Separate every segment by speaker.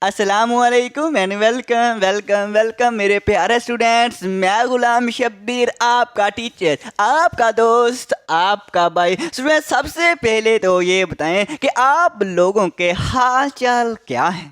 Speaker 1: अस्सलामुअलैकुम and welcome welcome welcome मेरे प्यारे स्टूडेंट्स। मैं गुलाम शब्बीर, आपका टीचर, आपका दोस्त, आपका भाई। स्टूडेंट, सबसे पहले तो ये बताएं कि आप लोगों के हाल चाल क्या है।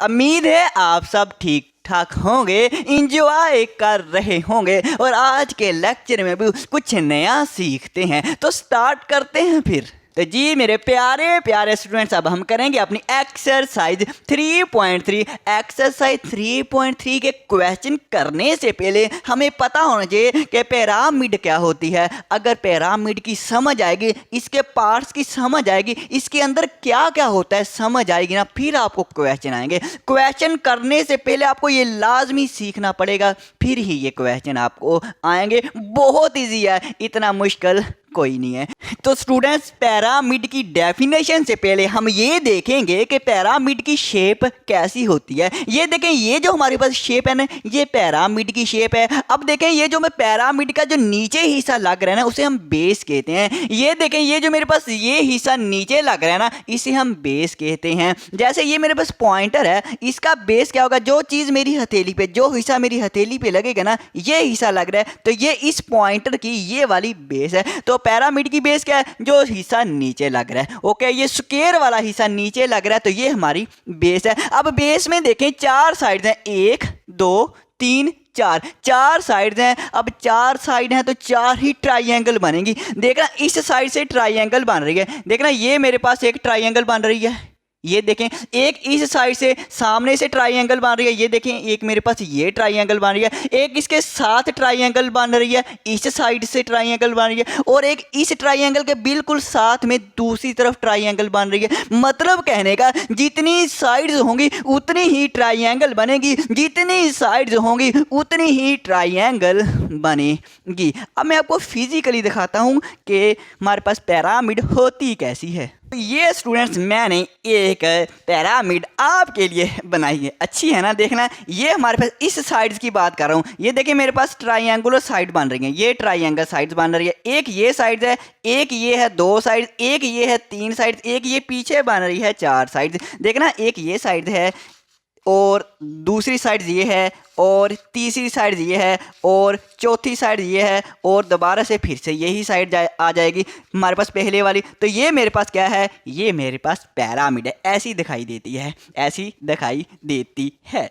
Speaker 1: उम्मीद है आप सब ठीक ठाक होंगे, इंजॉय कर रहे होंगे और आज के लेक्चर में भी कुछ नया सीखते हैं। तो स्टार्ट करते हैं फिर। तो जी मेरे प्यारे प्यारे स्टूडेंट्स, अब हम करेंगे अपनी एक्सरसाइज 3.3। एक्सरसाइज 3.3 के क्वेश्चन करने से पहले हमें पता होना चाहिए कि पिरामिड क्या होती है। अगर पिरामिड की समझ आएगी, इसके पार्ट्स की समझ आएगी, इसके अंदर क्या क्या होता है समझ आएगी ना, फिर आपको क्वेश्चन आएंगे। क्वेश्चन करने से पहले आपको ये लाजमी सीखना पड़ेगा, फिर ही ये क्वेश्चन आपको आएंगे। बहुत ईजी है, इतना मुश्किल कोई नहीं है। तो स्टूडेंट्स, पिरामिड की डेफिनेशन से पहले हम ये देखेंगे कि पिरामिड की शेप कैसी होती है। ये देखें, ये जो हमारे पास शेप है ना, ये पिरामिड की शेप है। अब देखें, ये जो मैं पिरामिड का जो नीचे हिस्सा लग रहा है ना, उसे हम बेस कहते हैं। ये देखें, ये जो मेरे पास ये हिस्सा नीचे लग रहा है ना, इसे हम बेस कहते हैं। जैसे ये मेरे पास पॉइंटर है, इसका बेस क्या होगा? जो चीज़ मेरी हथेली पे, जो हिस्सा मेरी हथेली पे लगेगा ना, ये हिस्सा लग रहा है, तो ये इस पॉइंटर की ये वाली बेस है। तो पिरामिड की बेस क्या है? जो हिस्सा नीचे लग रहा है। ओके, ये स्क्वायर वाला हिस्सा नीचे लग रहा है, तो ये हमारी बेस है। अब बेस में देखें, चार साइड्स हैं, 1 2 3 4, चार साइड्स हैं। अब चार साइड हैं तो चार ही ट्राइंगल बनेंगी। देखना, इस साइड से ट्राइंगल बन रही है। देखना, ये मेरे पास एक ट्राइंगल बन रही है। ये देखें, एक इस साइड से सामने से ट्राइंगल बन रही है। ये देखें, एक मेरे पास ये ट्राइंगल बन रही है। एक इसके साथ ट्राइंगल बन रही है, इस साइड से ट्राइंगल बन रही है। और एक इस ट्राइंगल के बिल्कुल साथ में दूसरी तरफ ट्राइंगल बन रही है। मतलब कहने का, जितनी साइड्स होंगी उतनी ही ट्राइंगल बनेगी, जितनी साइड्स होंगी उतनी ही ट्राइंगल बनेगी। अब मैं आपको फिजिकली दिखाता हूँ कि हमारे पास पिरामिड होती कैसी है। ये स्टूडेंट्स, मैंने एक पिरामिड आपके लिए बनाई है। अच्छी है ना? देखना, ये हमारे पास इस साइड्स की बात कर रहा हूँ। ये देखिए, मेरे पास ट्राइंगुलर साइड बन रही है। ये ट्राइंगल साइड्स बन रही है। एक ये साइड है, एक ये है, 2 साइड्स, एक ये है, 3 साइड्स, एक ये पीछे बन रही है, 4 साइड्स। देखना, एक ये साइड है और दूसरी साइड ये है और तीसरी साइड ये है और चौथी साइड ये है और दोबारा से फिर से यही साइड आ जाएगी हमारे पास पहले वाली। तो ये मेरे पास क्या है? ये मेरे पास पिरामिड है। ऐसी दिखाई देती है, ऐसी दिखाई देती है।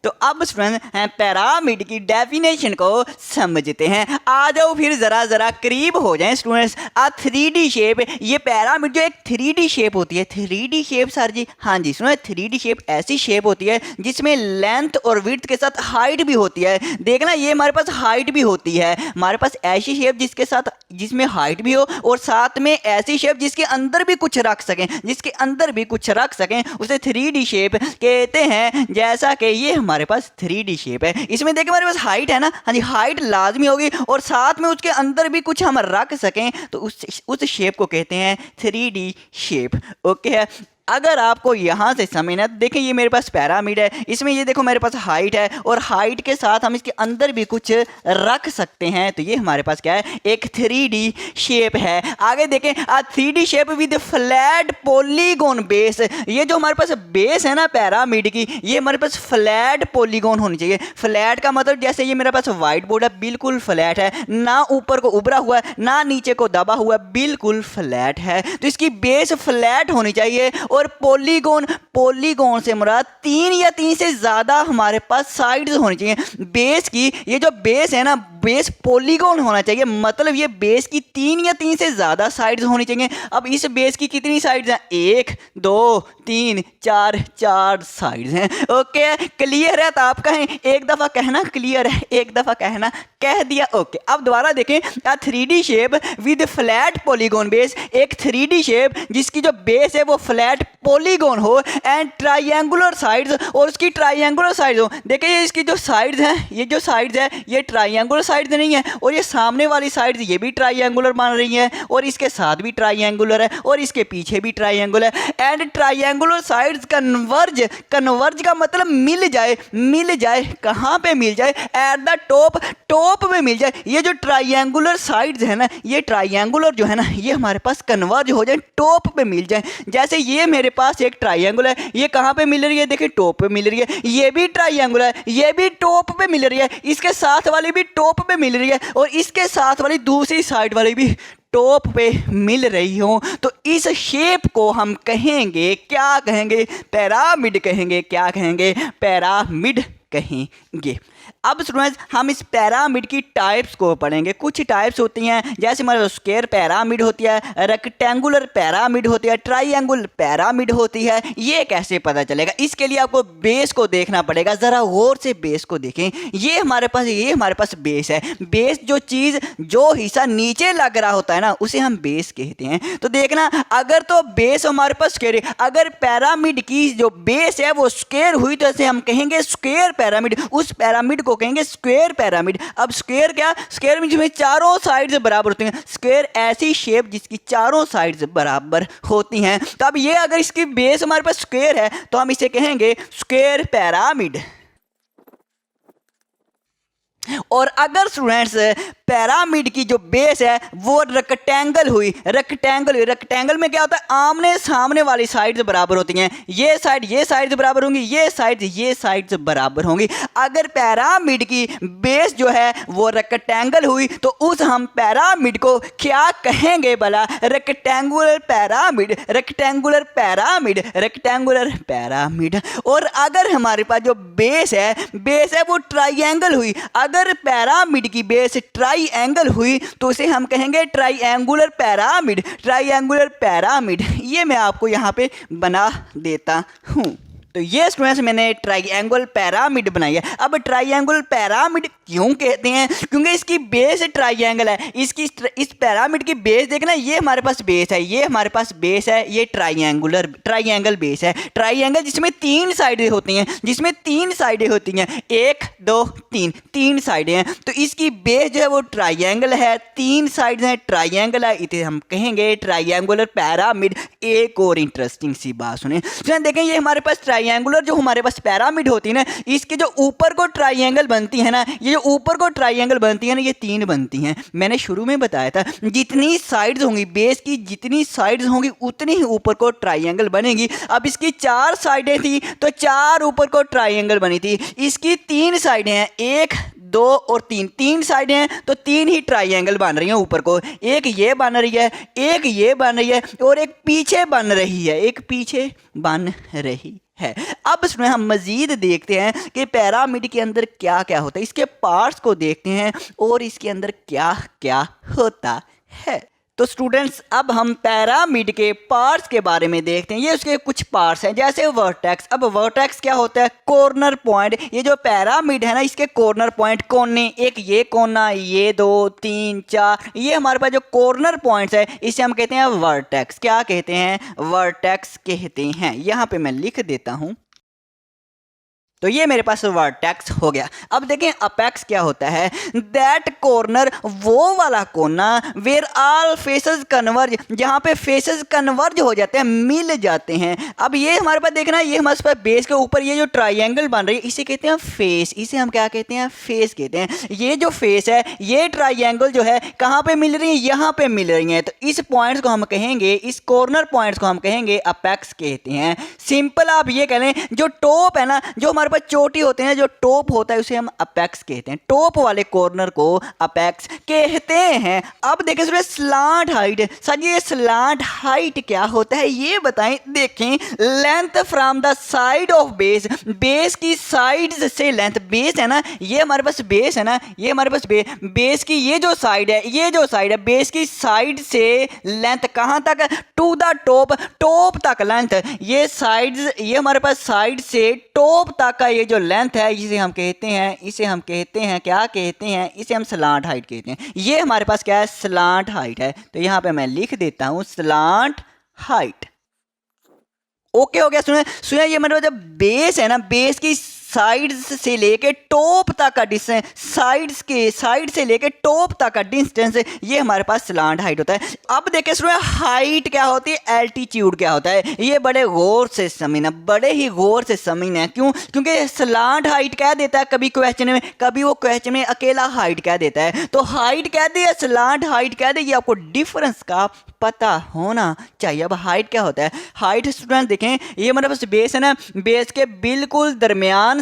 Speaker 1: तो अब स्टूडेंट, पिरामिड की डेफिनेशन को समझते हैं। आ जाओ फिर जरा करीब हो जाएं स्टूडेंट्स। 3D शेप, ये पिरामिड जो एक 3D शेप होती है। 3D शेप सर जी? हाँ जी स्टूडेंट, 3D शेप ऐसी शेप होती है जिसमें लेंथ और विड्थ के साथ हाइट भी होती है। देखना, ये हमारे पास हाइट भी होती है। हमारे पास ऐसी शेप जिसके साथ जिसमें हाइट भी हो और साथ में ऐसी शेप जिसके अंदर भी कुछ रख सकें, जिसके अंदर भी कुछ रख सकें, उसे 3D शेप कहते हैं। जैसा कि ये हमारे पास 3D शेप है। इसमें देखिए, हमारे पास हाइट है ना, हाँ जी, हाइट लाजमी होगी और साथ में उसके अंदर भी कुछ हम रख सकें, तो उस शेप को कहते हैं 3D शेप। ओके है। अगर आपको यहाँ से समझना, देखें, ये मेरे पास पिरामिड है, इसमें ये देखो मेरे पास हाइट है और हाइट के साथ हम इसके अंदर भी कुछ रख सकते हैं, तो ये हमारे पास क्या है? एक 3D शेप है। आगे देखें, 3D shape with flat polygon base. ये जो हमारे पास बेस है ना पिरामिड की, ये हमारे पास फ्लैट पॉलीगॉन होनी चाहिए। फ्लैट का मतलब, जैसे ये मेरे पास व्हाइट बोर्ड है, बिल्कुल फ्लैट है, ना ऊपर को उभरा हुआ है ना नीचे को दबा हुआ है, बिल्कुल फ्लैट है। तो इसकी बेस फ्लैट होनी चाहिए। और पॉलीगॉन से मुराद 3 या 3 से ज़्यादा हमारे पास साइड्स होनी चाहिए बेस की। ये जो बेस है ना, बेस पॉलीगॉन होना चाहिए, मतलब ये बेस की 3 या 3 से ज़्यादा साइड्स होनी चाहिए। अब इस बेस की कितनी साइड्स हैं? 1 2 3 4, 4 साइड्स हैं। ओके, क्लियर है? तो आप कहें, एक दफ़ा कहना क्लियर है, एक दफ़ा कहना, कह दिया। ओके, अब दोबारा देखें, 3D shape with flat polygon base. एक 3D शेप जिसकी जो बेस है वो फ्लैट पॉलीगॉन हो एंड ट्राइंगुलर साइड्स, और उसकी ट्राइंगुलर साइड्स हो। देखिए, इसकी जो साइड्स हैं, ये जो साइड्स है, ये ट्राइंगुलर साइड नहीं है, और ये सामने वाली साइड ये भी ट्राइंगुलर बन रही है, और इसके साथ भी ट्राइंगुलर है, और इसके पीछे भी ट्राइंगुलर है। And triangular sides converge, converge का मतलब मिल जाए, मिल जाए कहाँ पे मिल जाए? एट द टॉप, टॉप पे मिल जाए। ये जो ट्राइंगुलर साइड्स है ना, ये ट्राइंगुलर जो है ना, ये हमारे पास कन्वर्ज हो जाए, टॉप पे मिल जाए। जैसे ये मेरे पास एक ट्राइंगल है, ये कहाँ पे मिल रही है? देखिए टॉप पे मिल रही है। ये भी ट्राइंगल है, ये भी टॉप पे मिल रही है, इसके साथ वाली भी टॉप पे मिल रही है, और इसके साथ वाली दूसरी साइड वाली भी टॉप पे मिल रही हो, तो इस शेप को हम कहेंगे, क्या कहेंगे? पिरामिड कहेंगे। क्या कहेंगे? पिरामिड कहेंगे। अब स्टूडेंट्स हम इस पिरामिड की टाइप्स को पढ़ेंगे। कुछ टाइप्स होती हैं, जैसे हमारे स्क्वायर पिरामिड होती है, रेक्टेंगुलर पिरामिड होती है, ट्राइंगुलर पिरामिड होती है। ये कैसे पता चलेगा? इसके लिए आपको बेस को देखना पड़ेगा। ज़रा गौर से बेस को देखें। ये हमारे पास बेस है। बेस जो चीज़, जो हिस्सा नीचे लग रहा होता है ना, उसे हम बेस कहते हैं। तो देखना, अगर तो बेस हमारे पास स्क्वायर है, अगर पिरामिड की जो बेस है वो स्क्वायर हुई, तो इसे हम कहेंगे स्क्वायर पिरामिड। उस पिरामिड को कहेंगे स्क्वायर पिरामिड। अब स्क्वायर क्या? स्क्वायर में जिसमें चारों साइड्स बराबर होती हैं। स्क्वायर ऐसी शेप जिसकी चारों साइड्स बराबर होती हैं। तो अब ये अगर इसकी बेस हमारे पास स्क्वायर है, तो हम इसे कहेंगे स्क्वायर पिरामिड। और अगर स्टूडेंट्स पिरामिड की जो बेस है वो रेक्टेंगल हुई, रेक्टेंगल में क्या होता है? आमने सामने वाली साइड्स बराबर होती हैं। ये साइड्स बराबर होंगी, ये साइड्स बराबर होंगी। अगर पिरामिड की बेस जो है वो रेक्टेंगल हुई, तो उस हम पिरामिड को क्या कहेंगे भला? Rectangular pyramid, rectangular pyramid, rectangular pyramid. और अगर हमारे पास जो बेस है वो ट्राइंगल हुई, अगर पिरामिड की बेस ट्राइंगल हुई, तो उसे हम कहेंगे ट्राइंगुलर पिरामिड, ट्राइंगुलर पिरामिड। ये मैं आपको यहाँ पे बना देता हूँ। तो ये स्टूडेंट्स मैंने ट्राइंगल पिरामिड बनाई है। अब ट्राइंगल पिरामिड क्यों कहते हैं? क्योंकि इसकी बेस ट्राइंगल है। इस पिरामिड की बेस देखना, ये हमारे पास बेस है, ये हमारे पास बेस है, ये ट्राइंगल बेस है। ट्राइंगल जिसमें तीन साइडें होती हैं, जिसमें तीन साइडें होती हैं, 1 2 3, तीन साइडें हैं। तो इसकी बेस जो है वो ट्राइंगल है, तीन साइड्स हैं, ट्राइंगल है, इसे हम कहेंगे ट्राइंगुलर पिरामिड। एक और इंटरेस्टिंग सी बात सुने, देखें ये हमारे पास ट्राइंगुलर जो हमारे पास पिरामिड होती है ना, इसके जो ऊपर को ट्राइंगल बनती है ना, ये जो ऊपर को ट्राइंगल बनती है ना, ये 3 बनती हैं। मैंने शुरू में बताया था, जितनी साइड्स होंगी बेस की, जितनी साइड्स होंगी उतनी ही ऊपर को ट्राइंगल बनेगी। अब इसकी 4 साइडें थी, तो 4 ऊपर को ट्राइंगल बनी थी। इसकी 3 साइडें हैं, 1 2 और 3, 3 साइडें हैं, तो 3 ही ट्राइंगल बन रही हैं ऊपर को। एक ये बन रही है, एक ये बन रही है, और एक पीछे बन रही है, एक पीछे बन रही है। अब इसमें हम मजीद देखते हैं कि पिरामिड के अंदर क्या क्या होता है, इसके पार्ट्स को देखते हैं और इसके अंदर क्या क्या होता है। तो स्टूडेंट्स अब हम पिरामिड के पार्ट्स के बारे में देखते हैं। ये उसके कुछ पार्ट्स हैं, जैसे वर्टेक्स। अब वर्टेक्स क्या होता है? Corner point. ये जो पिरामिड है ना, इसके कॉर्नर पॉइंट, कोने, एक ये कोना, ये 2 3 4, ये हमारे पास जो कॉर्नर पॉइंट्स है, इसे हम कहते हैं वर्टेक्स। क्या कहते हैं? वर्टेक्स कहते हैं। यहाँ पे मैं लिख देता हूँ। तो ये मेरे पास वर्टेक्स हो गया। अब देखें अपेक्स क्या होता है? दैट कॉर्नर, वो वाला कोना, वेयर ऑल फेसेस कन्वर्ज, जहाँ पे फेसेस कन्वर्ज हो जाते हैं, मिल जाते हैं। अब ये हमारे पास देखना, ये हमारे पास बेस के ऊपर ये जो ट्राइंगल बन रही है, इसे कहते हैं फेस। इसे हम क्या कहते हैं? फेस कहते हैं। ये जो फेस है, ये ट्राइंगल जो है, कहाँ पे मिल रही है? यहाँ पे मिल रही है। तो इस पॉइंट्स को हम कहेंगे, इस कॉर्नर पॉइंट्स को हम कहेंगे अपेक्स कहते हैं। सिंपल आप ये कह लें, जो टॉप है ना, जो हमारे पास चोटी होते हैं, जो टॉप होता है, उसे हम अपेक्स कहते हैं। टॉप वाले कॉर्नर को अपेक्स कहते हैं। अब देखें इसमें स्लांट हाइट। सर ये स्लांट हाइट क्या होता है, ये बताएं। देखें, length from the side of base, base की साइड से लेंथ, बेस है ना, ये हमारे पास बेस है ना, ये हमारे पास बेस की ये जो साइड है, ये जो साइड है, बेस की साइड से लेंथ कहाँ तक? टू द टॉप, टॉप तक लेंथ। ये साइड्स, ये हमारे पास साइड से टॉप तक का ये जो लेंथ है, इसे हम कहते हैं, इसे हम कहते हैं, क्या कहते हैं? इसे हम स्लांट हाइट कहते हैं। ये हमारे पास क्या है? स्लांट हाइट है। तो यहां पे मैं लिख देता हूं स्लांट हाइट। ओके हो गया। सुने ये मतलब जब बेस है ना, बेस की साइड्स से लेके टॉप तक का डिस्टेंस, साइड से लेके टॉप तक का डिस्टेंस, ये हमारे पास स्लांट हाइट होता है। अब देखिए स्टूडेंट, हाइट क्या होती है, एल्टीट्यूड क्या होता है, ये बड़े गौर से समझना, बड़े ही गौर से समझना है। क्यों? क्योंकि स्लांट हाइट कह देता है कभी क्वेश्चन में, कभी वो क्वेश्चन में अकेला हाइट कह देता है। तो हाइट कह दे या स्लांट हाइट कह दे, ये आपको डिफरेंस का पता होना चाहिए। अब हाइट क्या होता है, हाइट स्टूडेंट देखें, ये हमारे पास बेस है ना, बेस के बिल्कुल दरमियान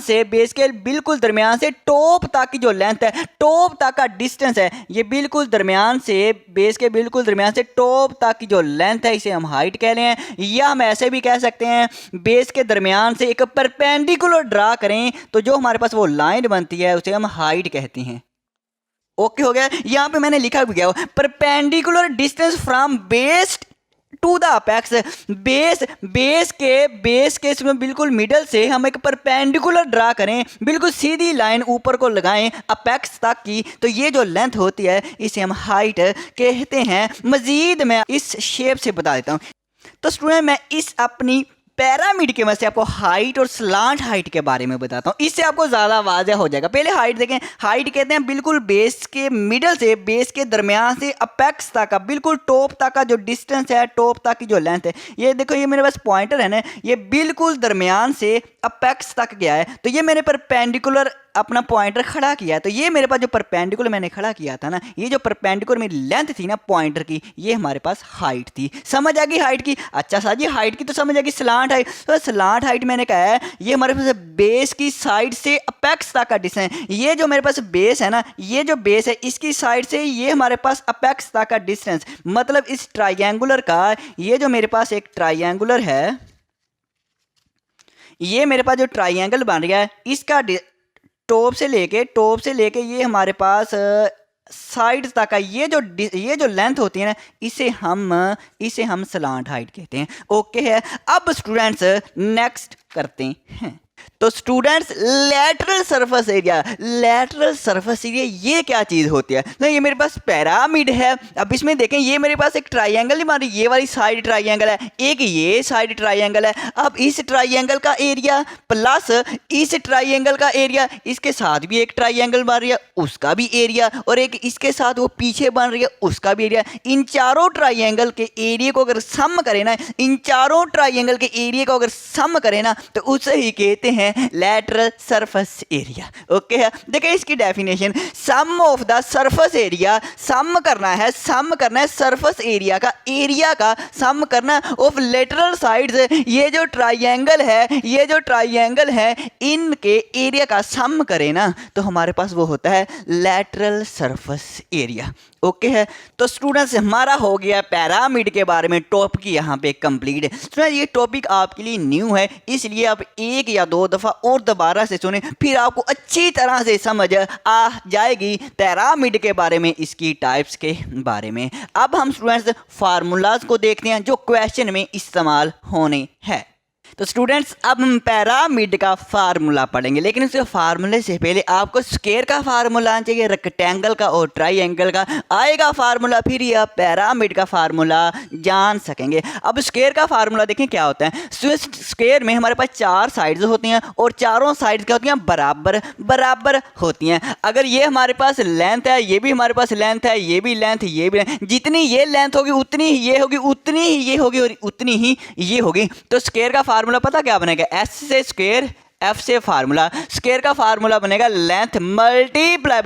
Speaker 1: से टॉप तक की जो लेंथ है, टॉप तक का डिस्टेंस है, ये बिल्कुल दरमियान से, बेस के बिल्कुल दरमियान से टॉप तक की जो लेंथ है, इसे हम हाइट कह रहे हैं। या हम ऐसे भी कह सकते हैं, बेस के दरमियान से एक परपेंडिकुलर ड्रा करें तो जो हमारे पास वो लाइन बनती है उसे हम हाइट कहते हैं। ओके हो गया। यहाँ पे मैंने लिखा भी गया, perpendicular distance from base to the apex, base के इसमें बिल्कुल मिडल से हम एक परपेंडिकुलर ड्रा करें, बिल्कुल सीधी लाइन ऊपर को लगाएं अपेक्स तक की, तो ये जो लेंथ होती है इसे हम हाइट कहते हैं। मजीद मैं इस शेप से बता देता हूँ। तो स्टूडेंट, मैं इस अपनी पैरामिड के मदद से आपको हाइट और स्लांट हाइट के बारे में बताता हूँ, इससे आपको ज़्यादा वाज़ेह हो जाएगा। पहले हाइट देखें, हाइट कहते हैं बिल्कुल बेस के मिडल से, बेस के दरमियान से अपेक्स तक का, बिल्कुल टॉप तक का जो डिस्टेंस है, टॉप तक की जो लेंथ है। ये देखो, ये मेरे पास पॉइंटर है ना, ये बिल्कुल दरमियान से अपेक्स तक गया है, तो ये मैंने परपेंडिकुलर अपना पॉइंटर खड़ा किया है। तो ये मेरे पास जो परपेंडिकुलर मैंने खड़ा किया था ना, ये जो परपेंडिकुलर मेरी लेंथ थी ना पॉइंटर की, ये हमारे पास हाइट थी। समझ आ गई हाइट की? अच्छा सा जी, हाइट की तो समझ आ गई। स्लांट हाइट, तो स्लांट हाइट मैंने कहा है ये हमारे पास बेस की साइड से अपेक्स तक का डिस्टेंस, ये जो मेरे पास बेस है ना, ये जो बेस है इसकी साइड से ये हमारे पास अपेक्स तक का डिस्टेंस, मतलब इस ट्राइंगुलर का, ये जो मेरे पास एक ट्राइंगुलर है, ये मेरे पास जो ट्राइंगल बन रहा है, इसका टॉप से लेके ये हमारे पास साइड तक का ये जो लेंथ होती है ना, इसे हम स्लांट हाइट कहते हैं। ओके है। अब स्टूडेंट्स नेक्स्ट करते हैं। तो स्टूडेंट्स, लैटरल सरफेस एरिया ये क्या चीज़ होती है? तो ये मेरे पास पिरामिड है। अब इसमें देखें, ये मेरे पास एक ट्राइंगल नहीं मारी, ये वाली साइड ट्राइंगल है, एक ये साइड ट्राइंगल है। अब इस ट्राइंगल का एरिया प्लस इस ट्राइंगल का एरिया, इसके साथ भी एक ट्राइंगल बन रही है उसका भी एरिया, और एक इसके साथ वो पीछे बन रही है उसका भी एरिया। इन चारों ट्राइंगल के एरिया को अगर सम करें ना, तो उसे ही कहते हैं लैटरल सरफेस एरिया। ओके है। देखिए इसकी definition, sum of the surface area, sum करना है सरफेस एरिया का सम करना ऑफ लेटरल साइड्स, ये जो ट्राइंगल है इनके एरिया का सम करें ना, तो हमारे पास वो होता है लैटरल सरफेस एरिया। ओके है। तो स्टूडेंट्स, हमारा हो गया पिरामिड के बारे में टॉपिक यहाँ पे कंप्लीट है। स्टूडेंट्स, ये टॉपिक आपके लिए न्यू है, इसलिए आप एक या दो दफ़ा और दोबारा से सुने, फिर आपको अच्छी तरह से समझ आ जाएगी पिरामिड के बारे में, इसकी टाइप्स के बारे में। अब हम स्टूडेंट्स फार्मूलाज को देखते हैं जो क्वेश्चन में इस्तेमाल होने हैं। तो स्टूडेंट्स, अब हम पिरामिड का फार्मूला पढ़ेंगे, लेकिन उसके फार्मूले से पहले आपको स्क्वायर का फार्मूला आना चाहिए, रेक्टेंगल का और ट्राइंगल का आएगा फार्मूला, फिर ये आप पिरामिड का फार्मूला जान सकेंगे। अब स्क्वायर का फार्मूला देखें क्या होता है। स्क्वायर में हमारे पास चार साइड्स होती हैं और चारों साइड्स क्या होती हैं, बराबर होती हैं। अगर ये हमारे पास लेंथ है, ये भी हमारे पास लेंथ है, ये भी लेंथ, जितनी ये लेंथ होगी उतनी ही ये होगी, उतनी ही ये होगी और उतनी ही ये होगी। तो स्क्वायर का फार्मूला पता क्या बनेगा, एस से स्क्वायर, एफ से फार्मूला, स्क्वायर का फार्मूला बनेगा लेंथ मल्टीप्लाई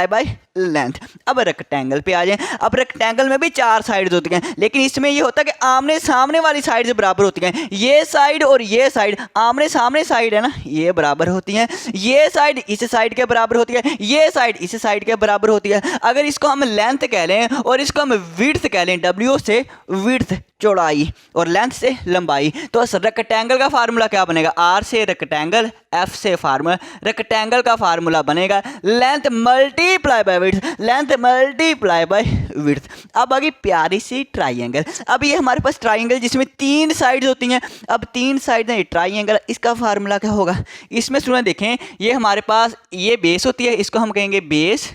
Speaker 1: बाय लेंथ। अब रेक्टेंगल पे आ जाएं। अब रेक्टेंगल में भी चार साइड्स होती हैं, लेकिन इसमें ये होता है कि आमने सामने वाली साइड्स बराबर होती हैं। ये साइड और ये साइड आमने सामने साइड है ना, ये बराबर होती हैं। ये साइड इस साइड के बराबर होती है, ये साइड इस साइड के बराबर होती है। अगर इसको हम लेंथ कह लें और इसको हम विड्थ कह लें, डब्ल्यू से विड्थ चौड़ाई और लेंथ से लंबाई, तो रेक्टेंगल का फार्मूला क्या बनेगा, आर से रेक्टेंगल, एफ से फार्मूला, रेक्टेंगल का फार्मूला बनेगा लेंथ मल्टीप्लाई बाय विड्थ। अब आगे प्यारी सी ट्राइंगल। अब ये हमारे पास ट्राइंगल जिसमें तीन साइड्स होती हैं। अब तीन साइड है ट्राइंगल, इसका फार्मूला क्या होगा। इसमें सुना देखें, ये हमारे पास ये बेस होती है, इसको हम कहेंगे बेस,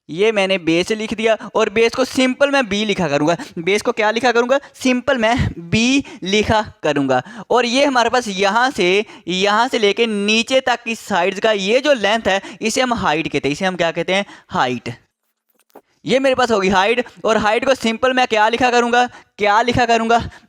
Speaker 1: ये मैंने बेस लिख दिया और बेस को सिंपल मैं बी लिखा करूँगा। बेस को क्या लिखा करूँगा? सिंपल मैं बी लिखा करूँगा। और ये हमारे पास यहाँ से लेके नीचे तक की साइड्स का ये जो लेंथ है इसे हम हाइट कहते हैं। इसे हम क्या कहते हैं? हाइट। ये मेरे पास होगी हाइट, और हाइट को सिंपल मैं क्या लिखा करूँगा?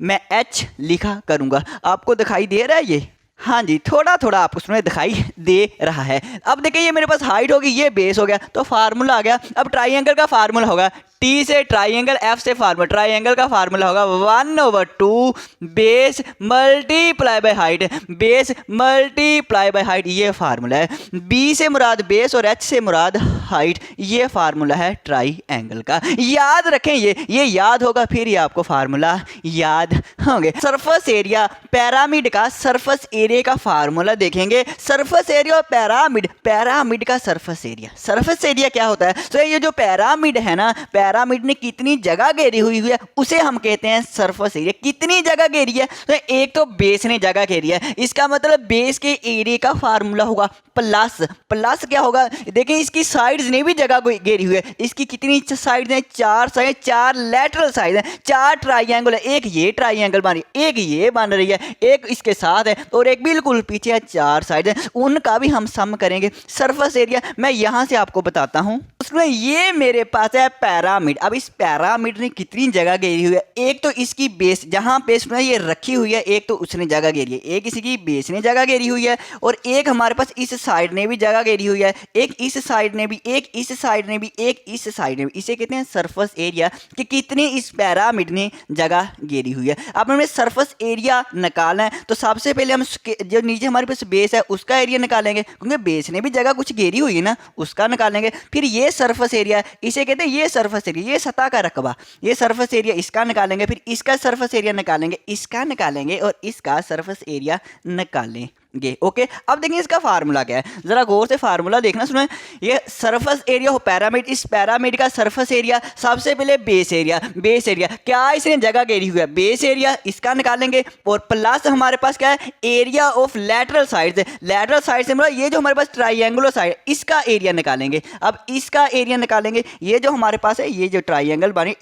Speaker 1: मैं एच लिखा करूँगा। आपको दिखाई दे रहा है ये? हाँ जी, थोड़ा थोड़ा आपको उसमें दिखाई दे रहा है। अब देखिए ये मेरे पास हाइट होगी, ये बेस हो गया, तो फार्मूला आ गया। अब ट्राइंगल का फार्मूला होगा टी से ट्राइंगल, एफ से फार्मूला। ट्राइंगल का फार्मूला होगा 1/2 base multiply by height. Base multiply by height, ये फार्मूला है। बी से मुराद बेस और एच से मुराद हाइट, ये फार्मूला है ट्राइंगल का। याद रखें, ये याद होगा, फिर ये आपको फार्मूला याद होंगे। सरफेस एरिया पिरामिड का सरफेस एरिया का फार्मूला देखेंगे। सरफेस एरिया और पिरामिड का सरफेस एरिया क्या होता है? तो ये जो पिरामिड है ना, पिरामिड ने कितनी जगह घेरी हुई है उसे हम कहते हैं सरफेस एरिया। कितनी जगह घेरी है? तो एक तो बेस ने जगह घेरी है, इसका मतलब बेस के एरिया का फार्मूला होगा प्लस क्या होगा? देखिए इसकी साइड्स ने भी जगह घेरी हुई है। इसकी कितनी साइड्स हैं? 4 साइड, 4 लैटरल साइड है, 4 ट्राइंगल है। एक ये ट्राइंगल बन रही है, एक ये बन रही है, एक इसके साथ है और एक बिल्कुल पीछे है। 4 साइड है, उनका भी हम सम करेंगे। सरफेस एरिया मैं यहां से आपको बताता हूं। उसमें ये मेरे पास है पिरामिड। अब इस पिरामिड ने कितनी जगह घेरी हुई है? एक तो इसकी बेस, जहां बेस में ये रखी हुई है, एक तो उसने जगह घेरी है, एक इसकी बेस ने जगह घेरी हुई है, और एक हमारे पास इस साइड ने भी जगह घेरी हुई है, एक इस साइड ने भी, एक इस साइड ने भी, एक इस साइड ने भी। इसे कहते हैं सरफेस एरिया कि कितनी इस पिरामिड ने जगह घेरी हुई है। अब हमें सरफेस एरिया निकालना है, तो सबसे पहले हम जो नीचे हमारे पास बेस है उसका एरिया निकालेंगे, क्योंकि बेस ने भी जगह कुछ घेरी हुई है ना, उसका निकालेंगे। फिर ये सरफेस एरिया, इसे कहते हैं ये सरफेस एरिया, ये सतह का रकबा, ये सरफेस एरिया, इसका निकालेंगे। फिर इसका सरफेस एरिया निकालेंगे, इसका निकालेंगे, और इसका सरफेस एरिया निकालेंगे। ओके, अब देखिए इसका फार्मूला क्या है, जरा गौर से फार्मूला देखना। सुनो, ये सरफेस एरिया हो पिरामिड, इस पिरामिड का सरफेस एरिया सबसे पहले बेस एरिया क्या इसने जगह घेरी हुई है? बेस एरिया, इसका निकालेंगे, और प्लस हमारे पास क्या है? Area of lateral side. Lateral side से मतलब ये जो हमारे पास ट्राइंगुलर साइड, इसका एरिया निकालेंगे। अब इसका एरिया निकालेंगे, ये जो हमारे पास है, ये जो ट्राइंगल बने,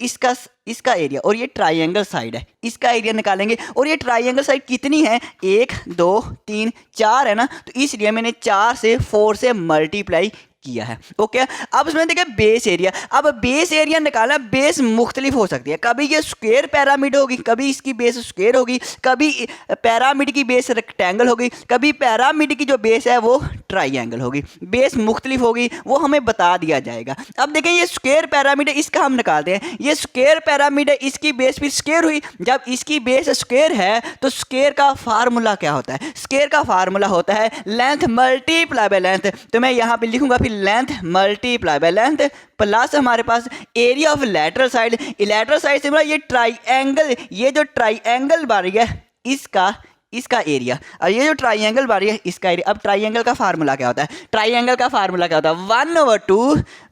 Speaker 1: इसका एरिया, और ये ट्राइंगल साइड है, इसका एरिया निकालेंगे। और ये ट्राइंगल साइड कितनी है? 1 2 3 4 है ना, तो इसलिए मैंने 4 से 4 से मल्टीप्लाई किया है। ओके, अब इसमें देखिए बेस एरिया। अब बेस एरिया निकालना, बेस मुख्तलिफ हो सकती है, कभी ये स्क्वायर पिरामिड होगी, कभी इसकी बेस स्क्वायर होगी, कभी पिरामिड की बेस रेक्टेंगल होगी, कभी पिरामिड की जो बेस है वो ट्राइंगल होगी। बेस मुख्तलिफ होगी, वो हमें बता दिया जाएगा। अब देखें ये स्क्वायर पिरामिड है, इसका हम निकालते हैं। ये स्क्वायर पिरामिड है, इसकी बेस भी स्क्वायर हुई। जब इसकी बेस स्क्वायर है तो स्क्वायर का फार्मूला क्या होता है? स्क्वायर का फार्मूला होता है लेंथ मल्टीप्लाई बाय लेंथ। तो मैं यहाँ पे लिखूंगा फिर length multiply by length plus हमारे पास area of lateral side. Lateral side से मतलब ये ट्राइंगल, ये जो ट्राइंगल बन रही है इसका एरिया, और ये जो ट्राइंगल बन रही है इसका एरिया। अब ट्राइंगल का फार्मूला क्या होता है? ट्राइंगल का फार्मूला क्या होता है?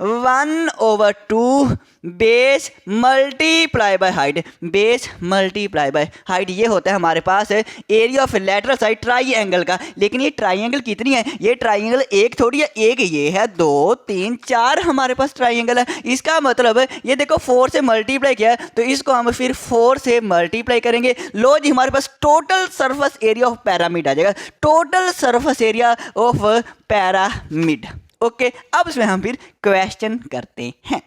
Speaker 1: 1/2 base multiply by height. Base multiply by height, ये होता है हमारे पास area of lateral side triangle का। लेकिन ये ट्राइंगल कितनी है? ये ट्राइंगल एक थोड़ी है, एक ये है, 2 3 4 हमारे पास ट्राइंगल है। इसका मतलब ये देखो 4 से मल्टीप्लाई किया है, तो इसको हम फिर 4 से मल्टीप्लाई करेंगे। लो जी, हमारे पास total surface area of pyramid आ जाएगा। Total surface area of pyramid. Okay, अब इसमें हम फिर क्वेश्चन करते हैं।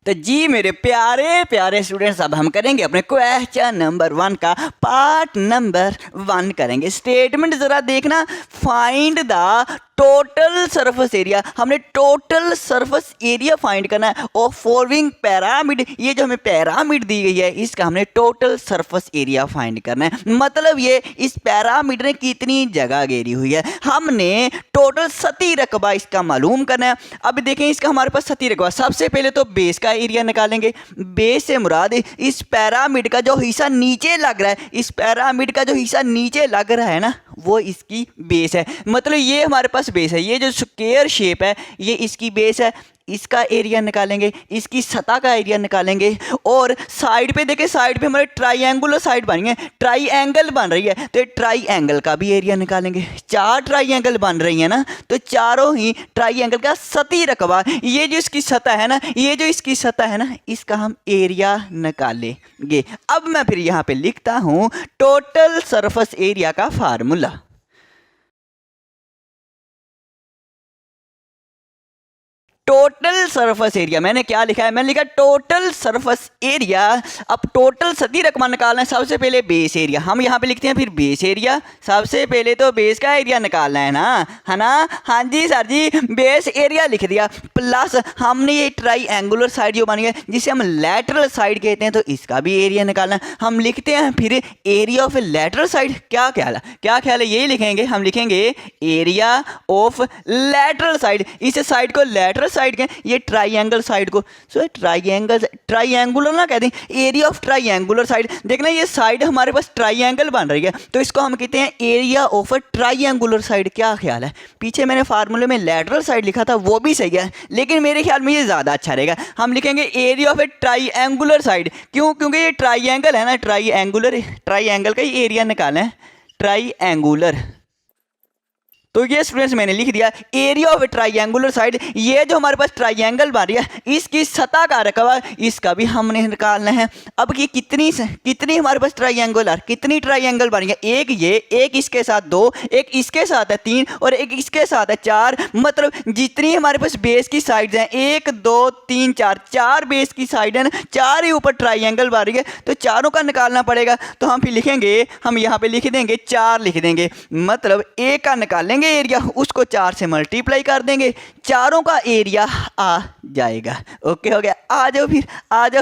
Speaker 1: तो जी मेरे प्यारे प्यारे स्टूडेंट्स, अब हम करेंगे अपने क्वेश्चन नंबर 1 का पार्ट नंबर 1 करेंगे। स्टेटमेंट जरा देखना, find the total surface area. हमने टोटल सरफेस एरिया फाइंड करना है और फॉलोइंग पिरामिड, ये जो हमें पिरामिड दी गई है इसका हमने टोटल सरफेस एरिया फाइंड करना है। मतलब ये इस पिरामिड ने कितनी जगह घेरी हुई है, हमने टोटल सतही रकबा इसका मालूम करना है। अब देखें इसका हमारे पास सतही रकबा, सबसे पहले तो बेस का एरिया निकालेंगे। बेस से मुराद इस पिरामिड का जो हिस्सा नीचे लग रहा है, इस पिरामिड का जो हिस्सा नीचे लग रहा है ना, वो इसकी बेस है। मतलब ये हमारे पास बेस है, ये जो स्क्वायर शेप है ये इसकी बेस है, इसका एरिया निकालेंगे, इसकी सतह का एरिया निकालेंगे। और साइड पे देखें, साइड पे हमारे ट्राइंगुलर साइड बनी है, ट्राइंगल बन रही है, तो ट्राइंगल का भी एरिया निकालेंगे। 4 ट्राइंगल बन रही है ना, तो चारों ही ट्राइंगल का सतही रकबा, ये जो इसकी सतह है ना, ये जो इसकी सतह है ना, इसका हम एरिया निकालेंगे। अब मैं फिर यहाँ पे लिखता हूँ टोटल सरफेस एरिया का फार्मूला। टोटल सरफेस एरिया मैंने क्या लिखा है, मैंने लिखा टोटल सरफेस एरिया। अब टोटल सतही रकबा निकालना है, सबसे पहले बेस एरिया हम यहाँ पे लिखते हैं, फिर बेस एरिया। सबसे पहले तो बेस का एरिया निकालना है ना। हाँ जी सर जी, बेस एरिया लिख दिया, प्लस हमने ये ट्राइंगुलर साइड जो बनी है जिसे हम लैटरल साइड कहते हैं, तो इसका भी एरिया निकालना है। हम लिखते हैं फिर एरिया ऑफ लैटरल साइड। क्या ख्याल है, यही लिखेंगे, हम लिखेंगे एरिया ऑफ लैटरल साइड। इस साइड को लैटरल साइड के, ये ट्राइंगल साइड को, सो ट्राइंगुलर ना कहते हैं, एरिया ऑफ ट्राइंगुलर साइड। देखना ये साइड हमारे पास ट्राइंगल बन रही है, तो इसको हम कहते हैं एरिया ऑफ ट्राइंगुलर साइड। क्या ख्याल है, पीछे मैंने फार्मूले में लैटरल साइड लिखा था वो भी सही है, लेकिन मेरे ख्याल में ये ज़्यादा अच्छा रहेगा। हम लिखेंगे area of a triangular side. क्यों, क्योंकि ये ट्राइंगल है ना, ट्राइंगल का ही एरिया निकालना है, ट्राइंगुलर। तो ये स्टूडेंट्स मैंने लिख दिया एरिया ऑफ ट्राइंगुलर साइड। ये जो हमारे पास ट्राइंगल बन रही है इसकी सतह का रकबा, इसका भी हमने निकालना है। अब ये कितनी हमारे पास कितनी ट्राइंगल बन रही है, एक ये, एक इसके साथ 2, एक इसके साथ है 3 और एक इसके साथ है 4। मतलब जितनी हमारे पास बेस की साइड्स हैं 1 2 3 4 बेस की साइड है ना, 4 ही ऊपर ट्राइंगल बन रही है, तो चारों का निकालना पड़ेगा। तो हम फिर लिखेंगे, हम यहाँ पे लिख देंगे 4 लिख देंगे, मतलब एक का निकालेंगे एरिया, उसको 4 से मल्टीप्लाई कर देंगे, चारों का एरिया आ जाएगा। ओके हो गया। आ जाओ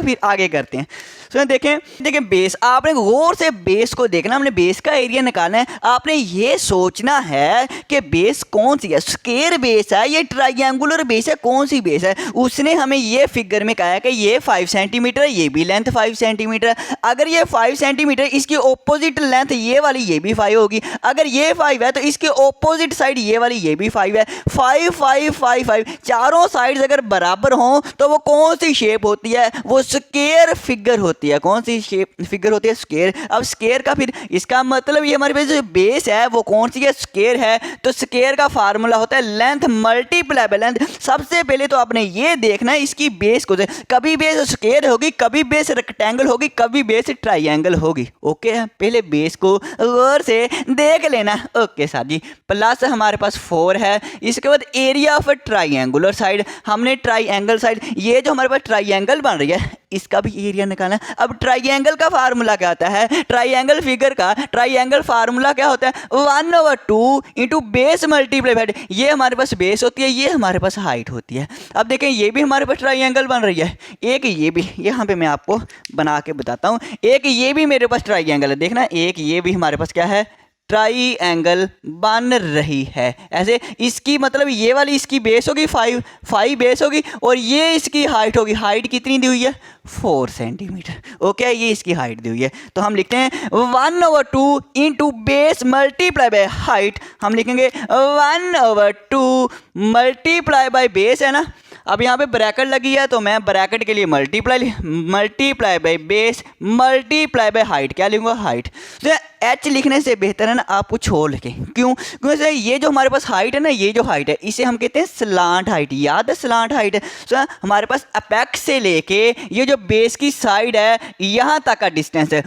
Speaker 1: फिर आगे करते हैं। तो देखें बेस, आपने गौर से बेस को देखना, हमने बेस का एरिया निकालना है। आपने ये सोचना है कि बेस कौन सी है, स्क्वायर बेस है, ये ट्राइंगुलर बेस है, कौन सी बेस है। उसने हमें ये फिगर में कहा है कि ये 5 सेंटीमीटर है, ये भी लेंथ 5 सेंटीमीटर है। अगर ये 5 सेंटीमीटर, इसकी ऑपोजिट लेंथ ये वाली ये भी 5 होगी। अगर ये 5 है तो इसकी ऑपोजिट साइड ये वाली ये भी 5 है। 5 5 5 5 चारों साइड्स अगर बराबर हों तो वो कौन सी शेप होती है, वो स्क्वायर फिगर होती है। कौन सी शेप फिगर होती है, स्क्वायर। अब स्क्वायर का फिर इसका मतलब ये हमारे पास जो बेस है वो कौन सी है, स्क्वायर है। तो स्क्वायर का फार्मूला होता है लेंथ मल्टीप्लाई बाय लेंथ। सबसे पहले तो आपने ये देखना है इसकी बेस को, कभी बेस स्क्वायर होगी, कभी बेस रेक्टेंगल होगी, कभी बेस ट्राइंगल होगी। ओके, पहले बेस को गौर से देख लेना। ओके सर जी, प्लस हमारे पास 4 है। इसके बाद एरिया ऑफ ट्राइंगुलर साइड, हमने ट्राइंगल साइड, ये जो हमारे पास ट्राइंगल बन रही है इसका भी एरिया निकालना है। अब ट्राइंगल का फार्मूला क्या होता है, ट्राइंगल फिगर का ट्राइंगल फार्मूला क्या होता है, 1/2 इंटू बेस मल्टीप्लाई बाय, ये हमारे पास बेस होती है, ये हमारे पास हाइट होती है। अब देखें ये भी हमारे पास ट्राइंगल बन रही है, एक ये भी, यहाँ पे मैं आपको बना के बताता हूँ, एक ये भी मेरे पास ट्राइंगल है। देखना, एक ये भी हमारे पास क्या है, ट्राइंगल बन रही है। ऐसे इसकी मतलब ये वाली इसकी बेस होगी 5 बेस होगी, और ये इसकी हाइट होगी। हाइट कितनी दी हुई है, 4 सेंटीमीटर। ओके, ये इसकी हाइट दी हुई है। तो हम लिखते हैं 1/2 into base multiply by height. हम लिखेंगे 1/2 मल्टीप्लाई बाय बेस है ना। अब यहाँ पे ब्रैकेट लगी है तो मैं ब्रैकेट के लिए multiply by base multiply by height क्या लिखूंगा, हाइट। तो एच लिखने से बेहतर है ना आप कुछ और लिखें। क्यों, क्योंकि ये जो हमारे पास हाइट है ना, ये जो हाइट है इसे हम कहते हैं स्लांट हाइट। याद है स्लांट हाइट है। तो हमारे पास अपेक्स से लेके ये जो बेस की साइड है यहाँ तक का डिस्टेंस है।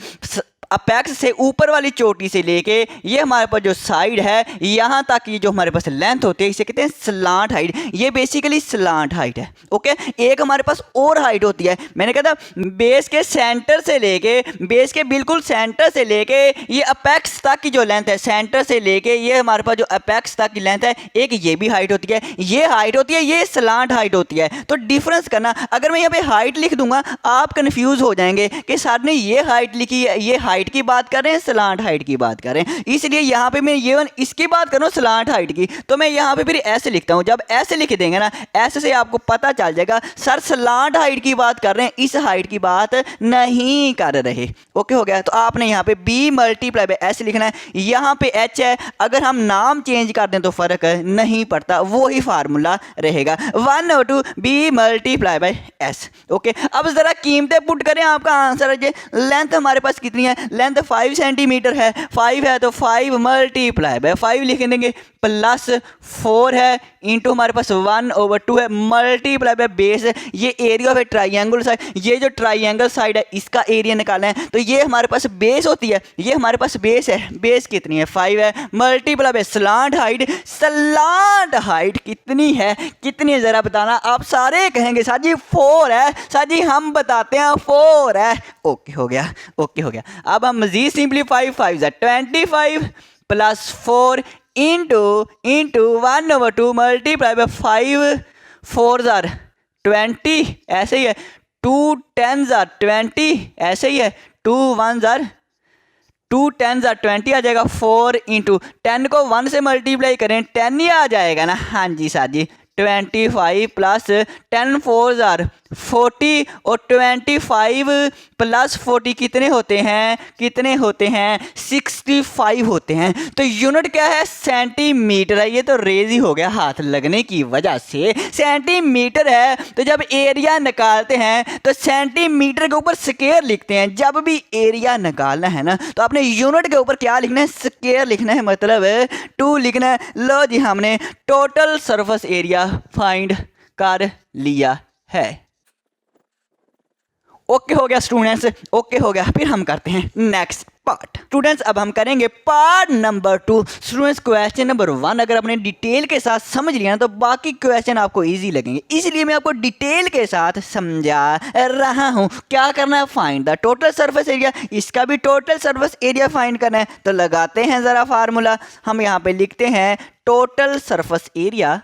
Speaker 1: अपेक्स से ऊपर वाली चोटी से लेके ये हमारे पास जो साइड है यहाँ तक ये जो हमारे पास लेंथ होती है इसे कहते हैं स्लांट हाइट। ये बेसिकली स्लांट हाइट है। ओके, एक हमारे पास और हाइट होती है। मैंने कहा था बेस के सेंटर से लेके, बेस के बिल्कुल सेंटर से लेके ये अपेक्स तक की जो लेंथ है, सेंटर से लेके ये हमारे पास जो अपेक्स तक की लेंथ है, एक ये भी हाइट होती है, ये हाइट होती है, ये स्लांट हाइट होती है। तो डिफरेंस करना, अगर मैं यहाँ पे हाइट लिख दूंगा आप कंफ्यूज हो जाएंगे कि सर ने ये हाइट लिखी है, ये हाइट हाइट की बात कर रहे हैं, स्लांट हाइट की बात कर रहे हैं, इसलिए यहाँ पे मैं ये इसकी बात कर रहा हूँ स्लांट हाइट की, तो मैं यहाँ पे फिर ऐसे लिखता हूँ। जब ऐसे लिख देंगे ना, ऐसे से आपको पता चल जाएगा सर स्लांट हाइट की बात कर रहे हैं, इस हाइट की बात नहीं कर रहे। ओके हो गया। तो आपने यहाँ पे b मल्टीप्लाई बाय s लिखना है, यहाँ पे h है, अगर हम नाम चेंज कर दें तो फर्क नहीं पड़ता, वो ही फार्मूला रहेगा 1/2 b multiply by s। Okay, अब जरा कीमतें पुट करें, आपका आंसर है। लेंथ हमारे पास कितनी है, लेंथ 5 सेंटीमीटर है, 5 है तो 5 मल्टीप्लाई बाय 5 लिख देंगे, प्लस 4 है इंटू हमारे पास 1/2 है, मल्टीप्लाई बाय बेस है, ये area of A triangle side, ये जो ट्राइंगल साइड है इसका एरिया निकालना है, तो ये हमारे पास बेस होती है, ये हमारे पास बेस है, बेस कितनी है 5 है, multiply by slant height, slant height कितनी है, कितनी है जरा बताना। आप सारे कहेंगे सर जी 4 है, सर जी हम बताते हैं 4 है। ओके हो गया, ओके हो गया। अब हम मजीद simplify, 5 25 plus 4 into 1/2 multiply by 5 4 20, ऐसे ही है, 2 10 20, ऐसे ही है, 2 1 2 10 20 आ जाएगा, 4 इंटू 10 को 1 से मल्टीप्लाई करें 10 ही आ जाएगा ना। हाँ जी साथ जी, 25 प्लस 10 4 40 और 25 प्लस 40 कितने होते हैं, कितने होते हैं 65 होते हैं। तो यूनिट क्या है, सेंटीमीटर है, ये तो रेज ही हो गया हाथ लगने की वजह से, सेंटीमीटर है। तो जब एरिया निकालते हैं तो सेंटीमीटर के ऊपर स्क्वायर लिखते हैं, जब भी एरिया निकालना है ना तो आपने यूनिट के ऊपर क्या लिखना है, स्क्वायर लिखना है, मतलब 2 लिखना है। लो जी हमने टोटल सरफेस एरिया फाइंड कर लिया है। ओके हो गया स्टूडेंट्स, ओके हो गया। फिर हम करते हैं नेक्स्ट पार्ट। स्टूडेंट्स अब हम करेंगे part number 2। Students question number 1 अगर आपने डिटेल के साथ समझ लिया ना तो बाकी क्वेश्चन आपको इजी लगेंगे, इसलिए मैं आपको डिटेल के साथ समझा रहा हूं। क्या करना है, find the total surface area, इसका भी टोटल सरफेस एरिया फाइंड करना है। तो लगाते हैं जरा फार्मूला, हम यहाँ पे लिखते हैं टोटल सरफेस एरिया।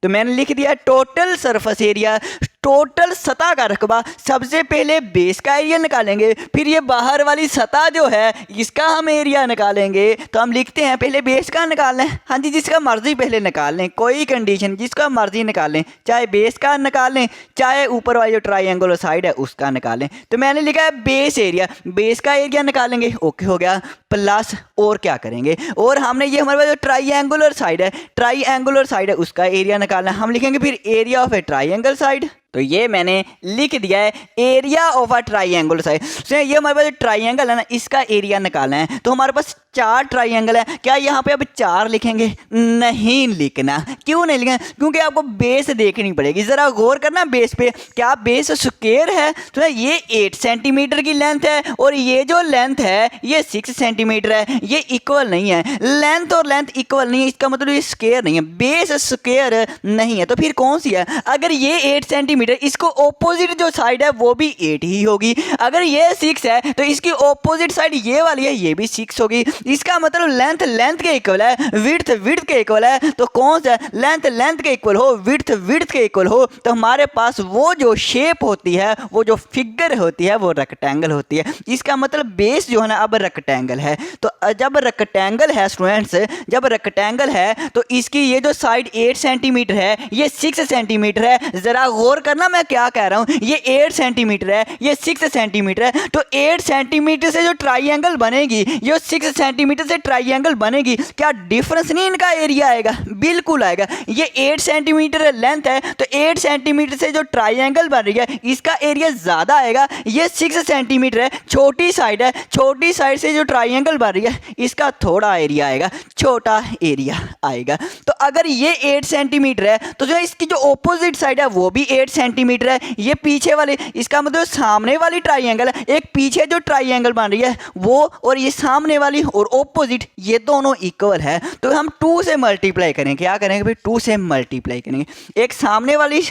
Speaker 1: तो मैंने लिख दिया टोटल सरफेस एरिया, टोटल सतह का रकबा। सबसे पहले बेस का एरिया निकालेंगे, फिर ये बाहर वाली सतह जो है इसका हम एरिया निकालेंगे। तो हम लिखते हैं पहले बेस का निकाल लें, हाँ जी जिसका मर्जी पहले निकाल लें, कोई कंडीशन, जिसका मर्जी निकाल लें, चाहे बेस का निकाल लें चाहे ऊपर वाली जो ट्राइंगुलर साइड है उसका निकाल लें। तो मैंने लिखा है बेस एरिया, बेस का एरिया निकालेंगे। ओके हो गया, प्लस और क्या करेंगे, और हमने ये हमारे पास जो ट्राइंगुलर साइड है, ट्राइंगुलर साइड है उसका एरिया निकालना है। हम लिखेंगे फिर area of A triangle side, तो ये मैंने लिख दिया है area of a triangle side. ये हमारे पास ट्राइंगल है ना इसका एरिया निकालना है। तो हमारे पास 4 ट्राइंगल है, क्या यहाँ पे अब 4 लिखेंगे, नहीं लिखना। क्यों नहीं लिखना, क्योंकि आपको बेस देखनी पड़ेगी। जरा गौर करना बेस पे, क्या बेस स्क्वायर है, तो ये 8 सेंटीमीटर की लेंथ है और ये जो लेंथ है ये 6 सेंटीमीटर है, ये इक्वल नहीं है। लेंथ और लेंथ इक्वल नहीं है, इसका मतलब ये स्क्वायर नहीं है, बेस स्क्वायर नहीं है। तो फिर कौन सी है, अगर ये 8 सेंटीमीटर, इसको ऑपोजिट जो साइड है वो भी 8 ही होगी। अगर ये 6 है तो इसकी ऑपोजिट साइड ये वाली है, ये भी 6 होगी। इसका मतलब लेंथ लेंथ के इक्वल है, विड्थ विड्थ के इक्वल है। तो कौन सा, लेंथ लेंथ के इक्वल हो, विड्थ विड्थ के इक्वल हो, तो हमारे पास वो जो शेप होती है, वो जो फिगर होती है वो रेक्टेंगल होती है। इसका मतलब बेस जो है ना अब रेक्टेंगल है। तो जब रेक्टेंगल है स्टूडेंट्स, जब रेक्टेंगल है तो इसकी ये जो साइड 8 सेंटीमीटर है ये 6 सेंटीमीटर है। जरा गौर करना मैं क्या कह रहा हूं, ये 8 सेंटीमीटर है, ये 6 सेंटीमीटर है। तो 8 सेंटीमीटर से जो ट्राइंगल बनेगी, ये 6 सेंटीमीटर से ट्राइंगल बनेगी, क्या डिफरेंस नहीं इनका एरिया आएगा, बिल्कुल आएगा। ये 8 सेंटीमीटर लेंथ है तो 8 सेंटीमीटर से जो ट्राइंगल बन रही है इसका एरिया ज्यादा आएगा। ये 6 सेंटीमीटर है, छोटी साइड है, छोटी साइड से जो ट्राइंगल बन रही है इसका थोड़ा एरिया आएगा, छोटा एरिया आएगा। तो अगर ये 8 सेंटीमीटर है तो जो इसकी जो ऑपोजिट साइड है वो भी 8 सेंटीमीटर है। ये पीछे वाले, इसका मतलब सामने वाली ट्राइंगल है, एक पीछे जो ट्राइंगल बन रही है वो, और ये सामने वाली और ऑपोजिट, ये दोनों इक्वल है। तो हम 2 से मल्टीप्लाई करेंगे, क्या करेंगे भाई 2 से मल्टीप्लाई करेंगे। एक सामने वाली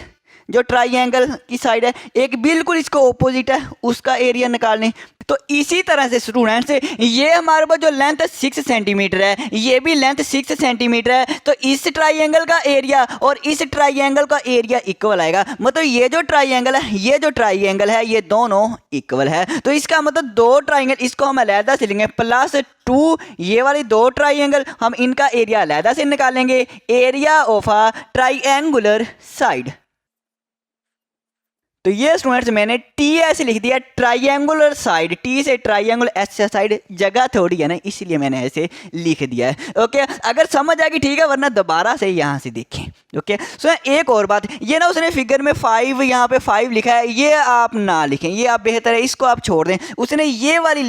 Speaker 1: जो ट्राइंगल की साइड है, एक बिल्कुल इसको ऑपोजिट है, उसका एरिया निकालने। तो इसी तरह से स्टूडेंट्स ये हमारे पास जो लेंथ 6 सेंटीमीटर है, ये भी लेंथ 6 सेंटीमीटर है, तो इस ट्राइंगल का एरिया और इस ट्राइंगल का एरिया इक्वल आएगा। मतलब ये जो ट्राइंगल है, ये जो ट्राइंगल है, ये दोनों इक्वल है। तो इसका मतलब दो ट्राइंगल, इसको हम अलहदा से लेंगे +2, ये वाली दो ट्राइंगल हम इनका एरिया अलहदा से निकालेंगे, area of a triangular side. तो ये स्टूडेंट्स मैंने टी ऐसे लिख दिया, ट्राइंगुलर साइड, टी से ट्राइंगुलर एस से साइड, जगह थोड़ी है ना इसलिए मैंने ऐसे लिख दिया है। ओके, अगर समझ आ गई ठीक है, वरना दोबारा से यहाँ से देखें। ओके, सो एक और बात, ये ना उसने फिगर में 5 यहाँ पे 5 लिखा है, ये आप ना लिखें, ये आप बेहतर है इसको आप छोड़ दें। उसने ये वाली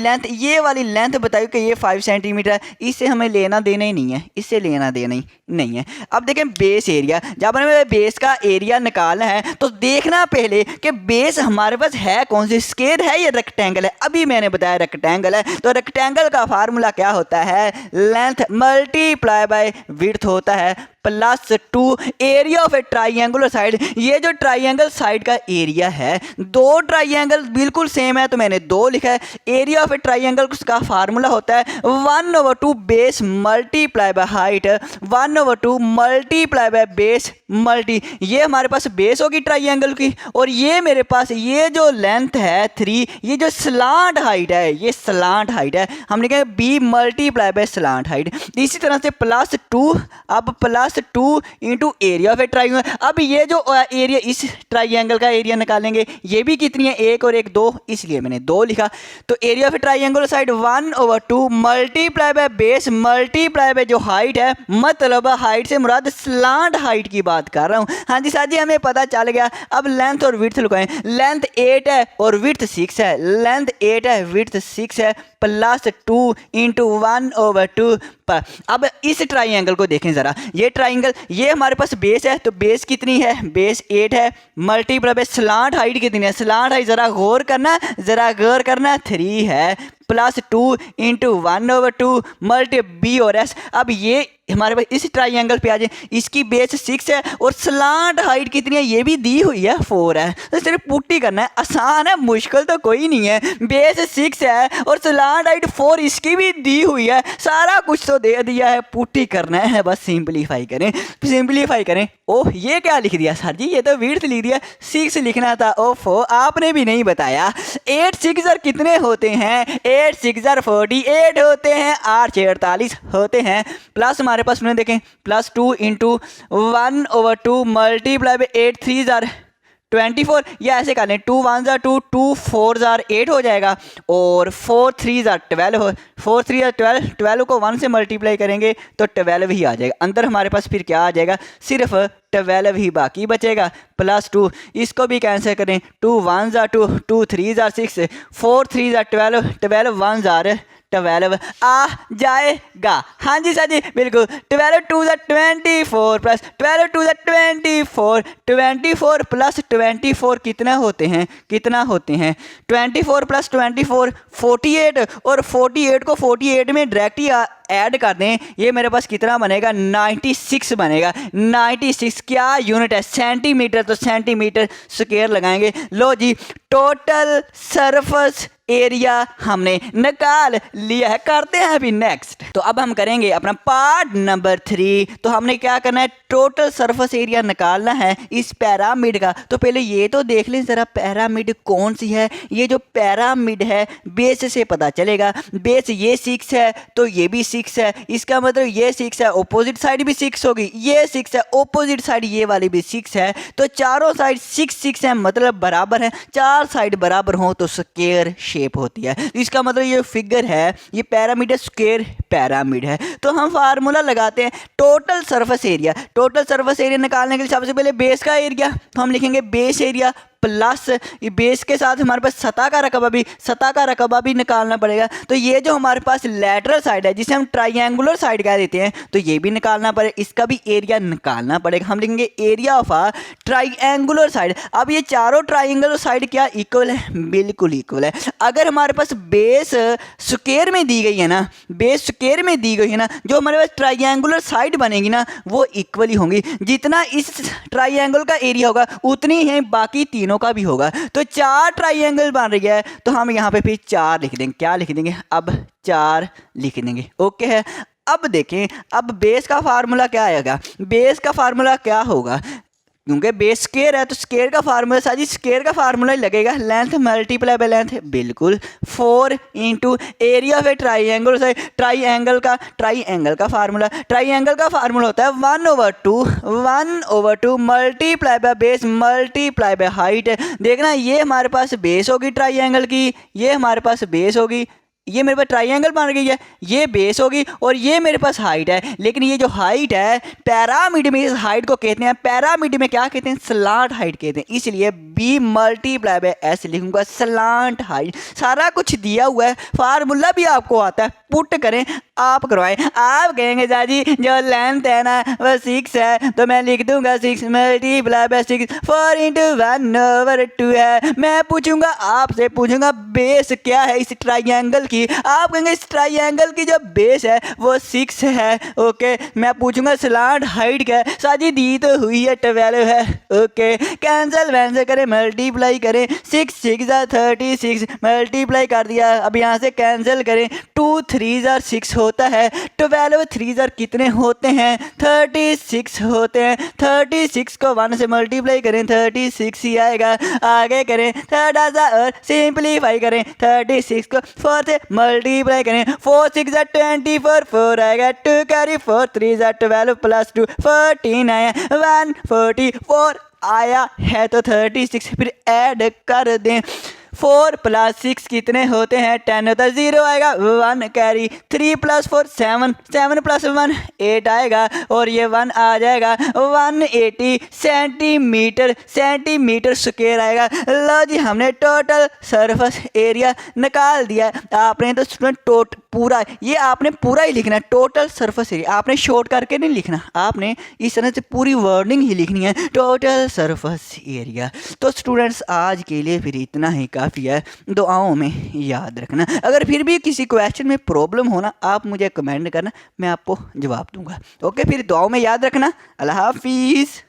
Speaker 1: लेंथ बताई कि ये 5 सेंटीमीटर है, इससे हमें लेना देना ही नहीं है, इससे लेना देना ही नहीं है। अब देखें बेस एरिया, जब हमें बेस का एरिया निकालना है तो देखना पहले कि बेस हमारे पास है कौन सी, स्क्वायर है या रेक्टेंगल है। अभी मैंने बताया रेक्टेंगल है, तो रेक्टेंगल का फार्मूला क्या होता है, लेंथ मल्टीप्लाई बाय विड्थ होता है +2 area of a triangular side. ये जो ट्राइंगल साइड का एरिया है, दो ट्राइंगल बिल्कुल सेम है तो मैंने 2 लिखा है। एरिया ऑफ ए ट्राइंगल का फार्मूला होता है 1/2 base multiply by height, 1/2 multiply by base multi, ये हमारे पास बेस होगी ट्राइंगल की, और ये मेरे पास ये जो लेंथ है 3, ये जो स्लांट हाइट है, ये स्लांट हाइट है, हम लिखेंगे b multiply by slant height. इसी तरह से +2, अब +2 into area of A triangle. अब ये जो एरिया, इस ट्राइंगल का एरिया निकालेंगे, ये भी कितनी है, 1 और 1 2, इसलिए मैंने 2 लिखा। तो area of A triangle side 1/2 multiply by base multiply bye जो हाइट है, मतलब हाइट से मुराद स्लांट हाइट की बात कर रहा हूँ। हाँ जी साजी, हमें पता चल गया। अब लेंथ और विड्थ लगाएं, लेंथ 8 है और विड्थ 6 है, लेंथ 8 है विड्थ 6 है, +2 इंटू 1/2 पर। अब इस ट्राइंगल को देखें ज़रा, ये ट्राइंगल, ये हमारे पास बेस है, तो बेस कितनी है, बेस 8 है, मल्टीप्लाई बाय स्लांट हाइट कितनी है, स्लांट हाइट ज़रा गौर करना, 3 है, +2 इंटू 1/2 मल्टी बी और एस। अब ये हमारे पास इस ट्राइंगल पे आ जाए, इसकी बेस 6 है और स्लांट हाइट कितनी है, ये भी दी हुई है 4 है, तो सिर्फ पुट्टी करना है, आसान है, मुश्किल तो कोई नहीं है। बेस 6 है और स्लांट हाइट 4 इसकी भी दी हुई है, सारा कुछ तो दे दिया है, पुट्टी करना है, बस सिंपलीफाई करें। ओह ये क्या लिख दिया सर जी, ये तो विड्थ लिख दिया, 6 लिखना था। ओफो, आपने भी नहीं बताया। 8 6 कितने होते हैं, 8 6 48 होते हैं, 8 6 48 होते हैं, प्लस हमारे पास उन्हें देखें +2 इंटू 1/2 मल्टीप्लाई बाय 8 3 24, या ऐसे कर लें 2 1 2 2 4 8 हो जाएगा, और 4 3 12 हो, 4 3 12, 12 को 1 से मल्टीप्लाई करेंगे तो 12 ही आ जाएगा। अंदर हमारे पास फिर क्या आ जाएगा, सिर्फ 12 ही बाकी बचेगा, +2, इसको भी कैंसिल करें, 2 1 2 2 3 6 4 3 12 12 1 12 आ जाएगा। हाँ जी सर जी बिल्कुल, 12 2 24 प्लस 12 2 24, 24 प्लस 24 कितना होते हैं 24 प्लस 24 48, और 48 को 48 में डायरेक्ट ही ऐड कर दें, ये मेरे पास कितना बनेगा, 96 बनेगा। 96 क्या यूनिट है, सेंटीमीटर, तो सेंटीमीटर स्क्वायर लगाएंगे। लो जी, टोटल सरफेस एरिया हमने निकाल लिया है। करते हैं अभी नेक्स्ट, तो अब हम करेंगे अपना पार्ट नंबर 3। तो हमने क्या करना है, टोटल सरफेस एरिया निकालना है इस पैरामिड का। तो पहले ये तो देख लें जरा, पैरामिड कौन सी है। ये जो पैरामिड है बेस से पता चलेगा, बेस ये 6 है तो ये भी 6 है, इसका मतलब ये 6 है, ऑपोजिट साइड भी 6 होगी, ये 6 है, ऑपोजिट साइड ये वाली भी 6 है, तो चारों साइड 6 6 है, मतलब बराबर है। 4 साइड बराबर हो तो स्क्वायर शेप होती है, इसका मतलब ये फिगर है, ये पैरामिड है, स्क्वायर पैरामिड है। तो हम फार्मूला लगाते हैं total surface area. Total surface area निकालने के लिए सबसे पहले बेस का एरिया, तो हम लिखेंगे बेस एरिया प्लस ये बेस के साथ हमारे पास सतह का रकबा भी निकालना पड़ेगा। तो ये जो हमारे पास लैटरल साइड है जिसे हम ट्राइंगुलर साइड कह देते हैं, तो ये भी निकालना पड़ेगा, इसका भी एरिया निकालना पड़ेगा। हम लिखेंगे area of a triangular side. अब ये चारों ट्राइंगुलर साइड क्या इक्वल है, बिल्कुल इक्वल है। अगर हमारे पास बेस स्क्वायर में दी गई है ना, बेस स्क्वायर में दी गई है ना, जो हमारे पास ट्राइंगुलर साइड बनेगी ना वो इक्वल ही होंगी। जितना इस ट्राइंगल का एरिया होगा उतनी है बाकी तीनों का भी होगा। तो 4 ट्राइंगल बन रही है, तो हम यहाँ पे फिर 4 लिख देंगे। क्या लिख देंगे? अब 4 लिख देंगे। ओके है। अब देखें, अब बेस का फार्मूला क्या आएगा? बेस का फार्मूला क्या होगा? क्योंकि बेस स्केयर है तो स्केयर का फार्मूला साजी स्केयर का फार्मूला ही लगेगा, लेंथ मल्टीप्लाई बाय लेंथ। बिल्कुल 4 into area of A triangle से ट्राइंगल का फार्मूला होता है 1/2 multiply by base multiply by height. देखना ये हमारे पास बेस होगी ट्राइंगल की, ये हमारे पास बेस होगी, ये मेरे पास ट्राइंगल बन गई है, ये बेस होगी और ये मेरे पास हाइट है। लेकिन ये जो हाइट है पैरामीटर में इस हाइट को कहते हैं, पैरामीटर में क्या कहते हैं? स्लांट हाइट कहते हैं। इसलिए बी मल्टीप्लाई बाय एस लिखूंगा, स्लांट हाइट। सारा कुछ दिया हुआ है, फार्मूला भी आपको आता है, पुट करें आप करवाएं। आप कहेंगे जाजी जो लेंथ है ना वो 6 है, तो मैं लिख दूंगा 6 मल्टीप्लाई बाय 6, 4 इंटू 1/2 है। मैं पूछूंगा आपसे, पूछूंगा बेस क्या है इस ट्राइंगल की। आप कहेंगे इस ट्राइंगल की जो बेस है वो 6 है। ओके, मैं पूछूंगा स्लांट हाइट क्या है? साजी दी तो हुई है 12 है। ओके, कैंसिल वैंसिल करें, मल्टीप्लाई करें, 6 6 36 मल्टीप्लाई कर दिया। अब यहाँ से कैंसिल करें, 2 3 6 होता है, 12 3 कितने होते हैं? 36 होते हैं। 36 को 1 से मल्टीप्लाई करें, 36 ही आएगा। आगे करें थोड़ा सा और सिंप्लीफाई करें, 36 को 4 से मल्टीप्लाई करें, 4 6 24, 4 आएगा, 2 कैरी 4 3 12 प्लस 2 14 आया, 144 आया है। तो 36 फिर ऐड कर दें, 4 प्लस 6 कितने होते हैं? 10 होता है, 0 आएगा, 1 कैरी, 3 प्लस 4 7, 7 प्लस 1 8 आएगा और ये 1 आ जाएगा, 180 सेंटीमीटर स्क्वायर आएगा। लो जी, हमने टोटल सरफेस एरिया निकाल दिया। आपने तो स्टूडेंट पूरा ये आपने पूरा ही लिखना है, टोटल सरफेस एरिया। आपने शॉर्ट करके नहीं लिखना, आपने इस तरह से पूरी वर्डिंग ही लिखनी है, टोटल सरफेस एरिया। तो स्टूडेंट्स आज के लिए फिर इतना ही काफ़ी है। दुआओं में याद रखना। अगर फिर भी किसी क्वेश्चन में प्रॉब्लम होना, आप मुझे कमेंट करना, मैं आपको जवाब दूंगा। ओके, फिर दुआओं में याद रखना। अल्लाह हाफिज़।